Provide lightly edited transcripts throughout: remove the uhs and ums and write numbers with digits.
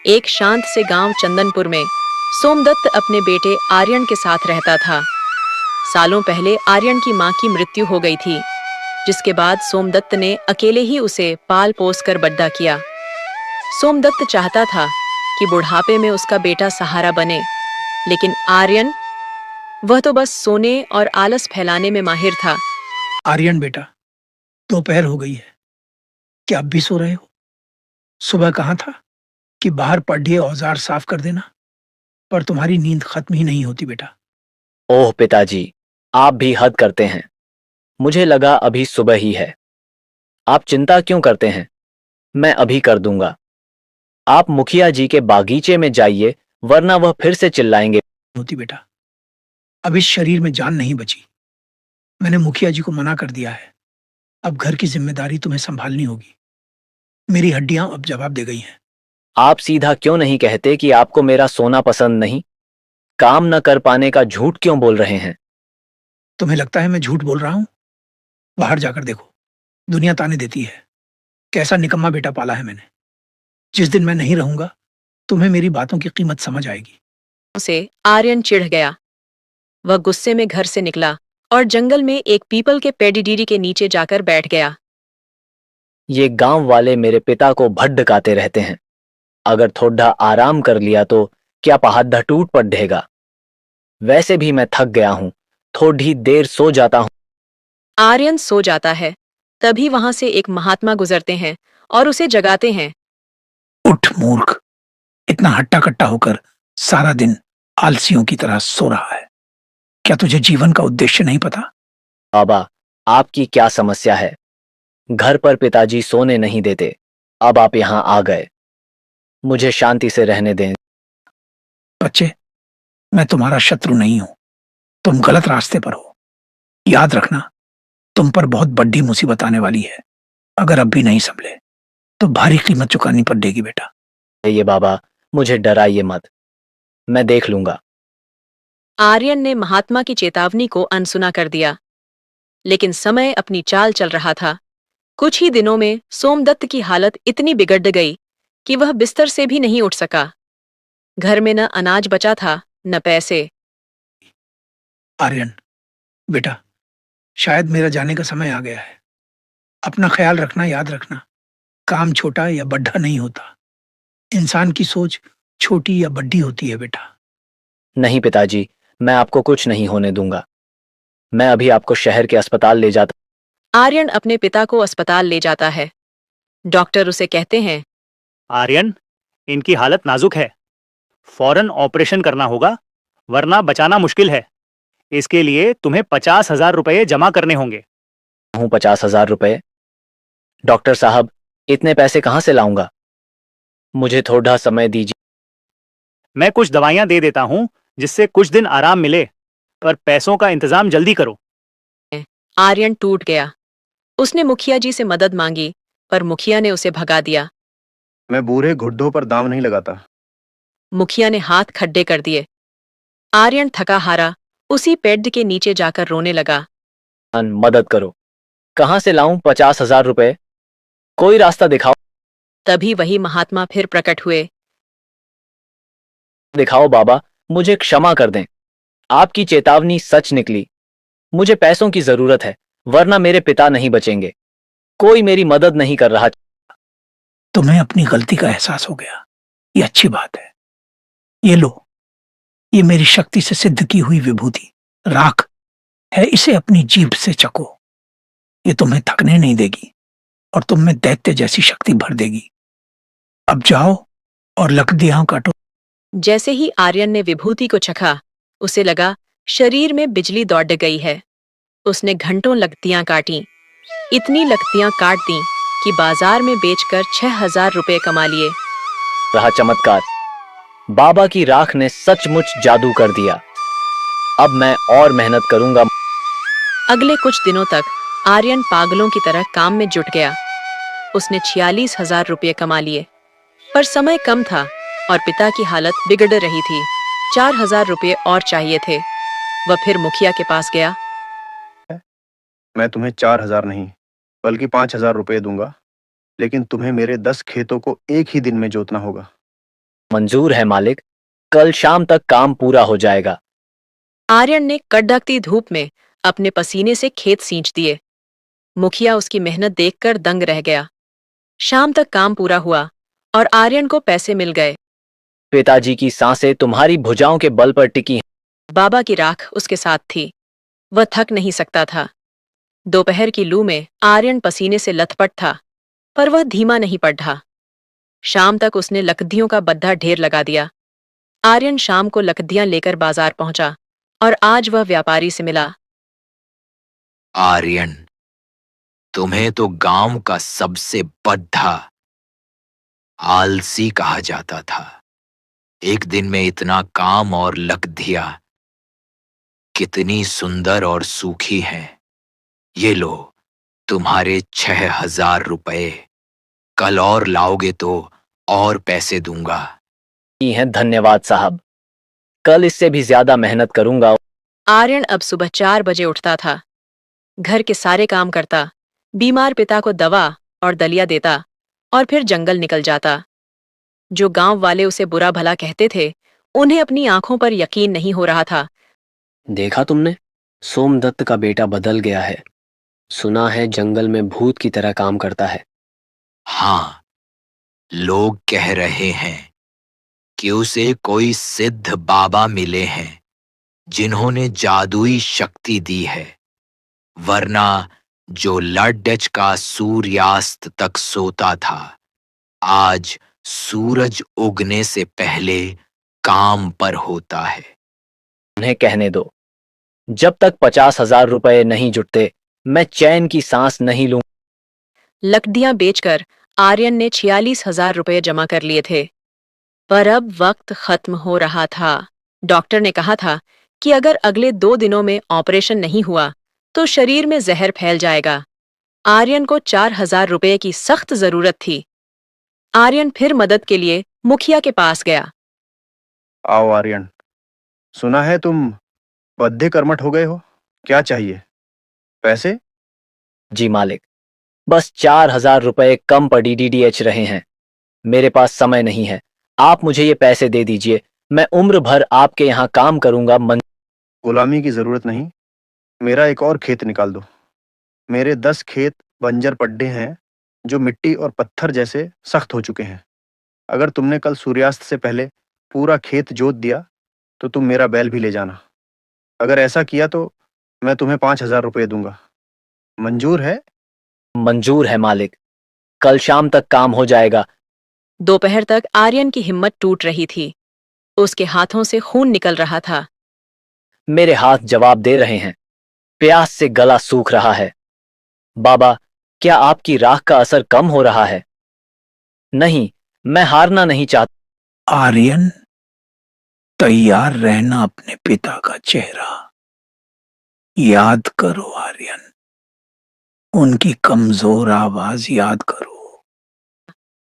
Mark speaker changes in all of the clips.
Speaker 1: एक शांत से गांव चंदनपुर में सोमदत्त अपने बेटे आर्यन के साथ रहता था। सालों पहले आर्यन की मां की मृत्यु हो गई थी, जिसके बाद सोमदत्त ने अकेले ही उसे पाल पोस कर बड़ा किया। सोमदत्त चाहता था कि बुढ़ापे में उसका बेटा सहारा बने, लेकिन आर्यन, वह तो बस सोने और आलस फैलाने में माहिर था।
Speaker 2: आर्यन बेटा, दोपहर हो गई है, क्या अब भी सो रहे हो? सुबह कहा था कि बाहर पड्ढे औजार साफ कर देना, पर तुम्हारी नींद खत्म ही नहीं होती बेटा।
Speaker 3: ओह पिताजी, आप भी हद करते हैं। मुझे लगा अभी सुबह ही है। आप चिंता क्यों करते हैं? मैं अभी कर दूंगा। आप मुखिया जी के बागीचे में जाइए, वरना वह फिर से चिल्लाएंगे।
Speaker 2: होती बेटा, अब इस शरीर में जान नहीं बची। मैंने मुखिया जी को मना कर दिया है। अब घर की जिम्मेदारी तुम्हें संभालनी होगी। मेरी हड्डियां अब जवाब दे गई हैं।
Speaker 3: आप सीधा क्यों नहीं कहते कि आपको मेरा सोना पसंद नहीं? काम न कर पाने का झूठ क्यों बोल रहे हैं?
Speaker 2: तुम्हें लगता है मैं झूठ बोल रहा हूं? बाहर जाकर देखो, दुनिया ताने देती है। कैसा निकम्मा बेटा पाला है मैंने। जिस दिन मैं नहीं रहूंगा, तुम्हें मेरी बातों की कीमत समझ आएगी।
Speaker 1: उसे आर्यन चिढ़ गया। वह गुस्से में घर से निकला और जंगल में एक पीपल के पेडिडीरी के नीचे जाकर बैठ गया।
Speaker 3: ये गांव वाले मेरे पिता को भड़काते रहते हैं। अगर थोड़ा आराम कर लिया तो क्या पहाड़ टूट पड़ेगा। वैसे भी मैं थक गया हूं, थोड़ी देर सो जाता हूं।
Speaker 1: आर्यन सो जाता है, तभी वहां से एक महात्मा गुजरते हैं और उसे जगाते हैं।
Speaker 2: उठ मूर्ख, इतना हट्टा कट्टा होकर सारा दिन आलसियों की तरह सो रहा है। क्या तुझे जीवन का उद्देश्य नहीं पता?
Speaker 3: बाबा, आपकी क्या समस्या है? घर पर पिताजी सोने नहीं देते, अब आप यहां आ गए। मुझे शांति से रहने दें।
Speaker 2: बच्चे, मैं तुम्हारा शत्रु नहीं हूं। तुम गलत रास्ते पर हो। याद रखना, तुम पर बहुत बड़ी मुसीबत आने वाली है। अगर अब भी नहीं संभले तो भारी कीमत चुकानी पड़ेगी बेटा।
Speaker 3: ये बाबा, मुझे डराइए मत, मैं देख लूंगा।
Speaker 1: आर्यन ने महात्मा की चेतावनी को अनसुना कर दिया, लेकिन समय अपनी चाल चल रहा था। कुछ ही दिनों में सोमदत्त की हालत इतनी बिगड़ गई कि वह बिस्तर से भी नहीं उठ सका। घर में न अनाज बचा था, न पैसे।
Speaker 2: आर्यन बेटा, शायद मेरा जाने का समय आ गया है। अपना ख्याल रखना। याद रखना, काम छोटा या बड़ा नहीं होता। इंसान की सोच छोटी या बड़ी होती है बेटा।
Speaker 3: नहीं पिताजी, मैं आपको कुछ नहीं होने दूंगा। मैं अभी आपको शहर के अस्पताल ले जाता।
Speaker 1: आर्यन अपने पिता को अस्पताल ले जाता है। डॉक्टर उसे कहते हैं,
Speaker 4: आर्यन, इनकी हालत नाजुक है। फौरन ऑपरेशन करना होगा, वरना बचाना मुश्किल है। इसके लिए तुम्हें 50,000 रुपये जमा करने होंगे।
Speaker 3: हूं 50,000 रुपए? डॉक्टर साहब, इतने पैसे कहां से लाऊंगा? मुझे थोड़ा समय दीजिए।
Speaker 4: मैं कुछ दवाइयां दे देता हूं, जिससे कुछ दिन आराम मिले, पर पैसों का इंतजाम जल्दी करो।
Speaker 1: आर्यन टूट गया। उसने मुखिया जी से मदद मांगी, पर मुखिया ने उसे भगा दिया।
Speaker 5: मैं बूढ़े घुड्डों पर दांव नहीं लगाता।
Speaker 1: मुखिया ने हाथ खड्डे कर दिए। आर्यन थका हारा उसी पेड़ के नीचे जाकर रोने लगा।
Speaker 3: मदद करो। कहां से लाऊं 50,000 रुपए? कोई रास्ता दिखाओ।
Speaker 1: तभी वही महात्मा फिर प्रकट हुए।
Speaker 3: दिखाओ बाबा, मुझे क्षमा कर दें। आपकी चेतावनी सच निकली। मुझे पैसों की जरूरत है, वरना मेरे पिता नहीं बचेंगे। कोई मेरी मदद नहीं कर रहा।
Speaker 2: तुम्हें अपनी गलती का एहसास हो गया, ये अच्छी बात है। ये लो, ये मेरी शक्ति से सिद्ध की हुई विभूति राख है। इसे अपनी जीभ से चखो। ये तुम्हें थकने नहीं देगी और तुम में दैत्य जैसी शक्ति भर देगी। अब जाओ और लकड़ियां काटो।
Speaker 1: जैसे ही आर्यन ने विभूति को चखा, उसे लगा शरीर में बिजली दौड़ गई है। उसने घंटों लकड़ियां काटी। इतनी लकड़ियां काट दी कि बाजार में बेचकर 6,000 रुपए कमा लिए।
Speaker 3: रहा चमत्कार। बाबा की राख ने सचमुच जादू कर दिया। अब मैं और मेहनत करूंगा।
Speaker 1: अगले कुछ दिनों तक आर्यन पागलों की तरह काम में जुट गया। उसने 46,000 रुपये कमा लिए, पर समय कम था और पिता की हालत बिगड़ रही थी। 4,000 रुपये और चाहिए थे। वह फिर मुखिया के पास गया।
Speaker 5: मैं तुम्हें 4,000 नहीं बल्कि 5,000 रुपये दूंगा, लेकिन तुम्हें मेरे 10 खेतों को एक ही दिन में जोतना होगा।
Speaker 3: मंजूर है मालिक, कल शाम तक काम पूरा हो जाएगा।
Speaker 1: आर्यन ने कड़कती धूप में अपने पसीने से खेत सींच दिए। मुखिया उसकी मेहनत देखकर दंग रह गया। शाम तक काम पूरा हुआ और आर्यन को पैसे मिल गए।
Speaker 3: पिताजी की सांसें तुम्हारी भुजाओं के बल पर टिकी हैं।
Speaker 1: बाबा की राख उसके साथ थी। वह थक नहीं सकता था। दोपहर की लू में आर्यन पसीने से लथपथ था, पर वह धीमा नहीं पड़ रहा। शाम तक उसने लकड़ियों का बद्धा ढेर लगा दिया। आर्यन शाम को लकड़ियां लेकर बाजार पहुंचा और आज वह व्यापारी से मिला।
Speaker 6: आर्यन, तुम्हें तो गांव का सबसे बद्धा आलसी कहा जाता था। एक दिन में इतना काम और लकड़ियां कितनी सुंदर और सूखी हैं। ये लो, तुम्हारे 6,000 रुपए। कल और लाओगे तो और पैसे दूंगा।
Speaker 3: की हैं, धन्यवाद साहब। कल इससे भी ज्यादा मेहनत करूंगा।
Speaker 1: आर्यन अब सुबह 4 बजे उठता था। घर के सारे काम करता, बीमार पिता को दवा और दलिया देता और फिर जंगल निकल जाता। जो गांव वाले उसे बुरा भला कहते थे, उन्हें अपनी आंखों पर यकीन नहीं हो रहा था।
Speaker 7: देखा तुमने, सोमदत्त का बेटा बदल गया है। सुना है जंगल में भूत की तरह काम करता है।
Speaker 6: हाँ, लोग कह रहे हैं कि उसे कोई सिद्ध बाबा मिले हैं जिन्होंने जादुई शक्ति दी है, वरना जो लड्डच का सूर्यास्त तक सोता था, आज सूरज उगने से पहले काम पर होता है।
Speaker 3: उन्हें कहने दो, जब तक 50,000 रुपए नहीं जुटते मैं चैन की सांस नहीं लूंगा।
Speaker 1: लकड़ियां बेचकर आर्यन ने 46,000 रुपये जमा कर लिए थे। पर अब वक्त खत्म हो रहा था। डॉक्टर ने कहा था कि अगर अगले 2 दिनों में ऑपरेशन नहीं हुआ तो शरीर में जहर फैल जाएगा। आर्यन को 4,000 रुपये की सख्त जरूरत थी। आर्यन फिर मदद के लिए मुखिया के पास गया।
Speaker 5: आओ आर्यन, सुना है तुम बद्धे कर्मठ हो गए हो। क्या चाहिए? पैसे?
Speaker 3: जी मालिक, बस 4,000 रुपए कम पड़ी डीडीएच रहे हैं। मेरे पास समय नहीं है। आप मुझे ये पैसे दे दीजिए। मैं उम्र भर आपके यहाँ काम करूंगा।
Speaker 5: गुलामी की जरूरत नहीं। मेरा एक और खेत निकाल दो। मेरे 10 खेत बंजर पड्डे हैं जो मिट्टी और पत्थर जैसे सख्त हो चुके हैं। अगर तुमने कल सूर्यास्त से पहले पूरा खेत जोत दिया तो तुम मेरा बैल भी ले जाना। अगर ऐसा किया तो मैं तुम्हें 5,000 रुपये दूंगा। मंजूर है?
Speaker 3: मंजूर है मालिक, कल शाम तक काम हो जाएगा।
Speaker 1: दोपहर तक आर्यन की हिम्मत टूट रही थी। उसके हाथों से खून निकल रहा था।
Speaker 3: मेरे हाथ जवाब दे रहे हैं। प्यास से गला सूख रहा है। बाबा, क्या आपकी राख का असर कम हो रहा है? नहीं, मैं हारना नहीं चाहता।
Speaker 2: आर्यन, तैयार रहना अपने पिता का चेहरा। याद करो आर्यन, उनकी कमजोर आवाज याद करो।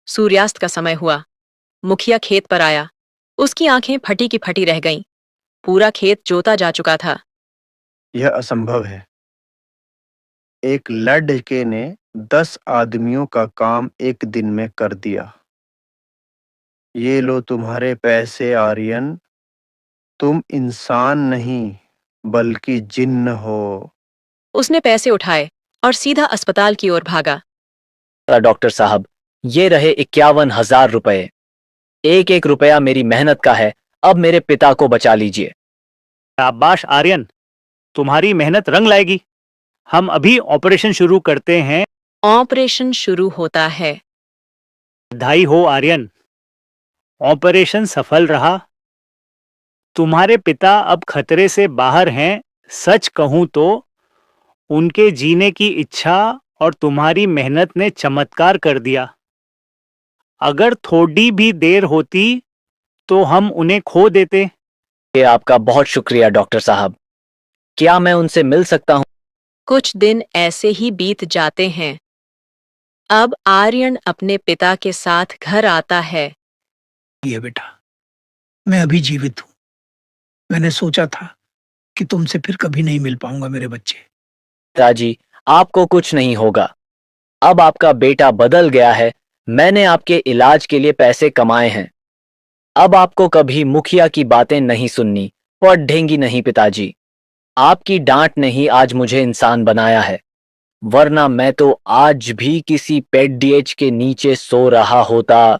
Speaker 1: सूर्यास्त का समय हुआ। मुखिया खेत पर आया। उसकी आंखें फटी की फटी रह गईं। पूरा खेत जोता जा चुका था।
Speaker 5: यह असंभव है। एक लड़के ने 10 आदमियों का काम एक दिन में कर दिया। ये लो तुम्हारे पैसे आर्यन। तुम इंसान नहीं बल्कि जिन्न हो।
Speaker 1: उसने पैसे उठाए और सीधा अस्पताल की ओर भागा।
Speaker 3: डॉक्टर साहब, ये रहे 51,000 रुपए। एक एक रुपया मेरी मेहनत का है। अब मेरे पिता को बचा लीजिए।
Speaker 4: शाबाश आर्यन, तुम्हारी मेहनत रंग लाएगी। हम अभी ऑपरेशन शुरू करते हैं।
Speaker 1: ऑपरेशन शुरू होता है।
Speaker 4: बधाई हो आर्यन, ऑपरेशन सफल रहा। तुम्हारे पिता अब खतरे से बाहर हैं। सच कहूं तो उनके जीने की इच्छा और तुम्हारी मेहनत ने चमत्कार कर दिया। अगर थोड़ी भी देर होती तो हम उन्हें खो देते।
Speaker 3: ये आपका बहुत शुक्रिया डॉक्टर साहब। क्या मैं उनसे मिल सकता हूँ?
Speaker 1: कुछ दिन ऐसे ही बीत जाते हैं। अब आर्यन अपने पिता के साथ घर आता है।
Speaker 2: ये बेटा, मैं अभी जीवित हूं। मैंने सोचा था कि तुमसे फिर कभी नहीं मिल पाऊंगा मेरे बच्चे।
Speaker 3: पिताजी, आपको कुछ नहीं होगा। अब आपका बेटा बदल गया है। मैंने आपके इलाज के लिए पैसे कमाए हैं। अब आपको कभी मुखिया की बातें नहीं सुननी पड़ेंगी नहीं पिताजी। आपकी डांट ने ही आज मुझे इंसान बनाया है, वरना मैं तो आज भी किसी पेट डीएच के नीचे सो रहा होता।